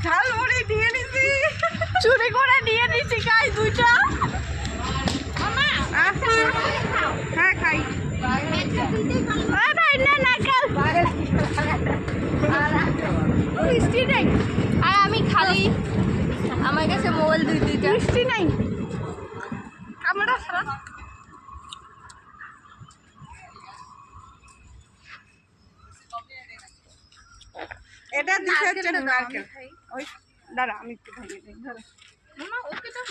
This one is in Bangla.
ঝালমুড়ি দিয়ে নিছি, চুরি করে নিয়ে নিছি, খাই দুইটা। হ্যাঁ খাই। মিষ্টি নেই, আর আমি খালি আমার কাছে মোবাইল দুইটা মিষ্টি নেই। ক্যামেরা খারাপ। এটা দিছে হচ্ছে নারকেল। ওই দাঁড়া আমি একটু ভাঙিয়ে দিই। ধরো মামা, ওকে দাও।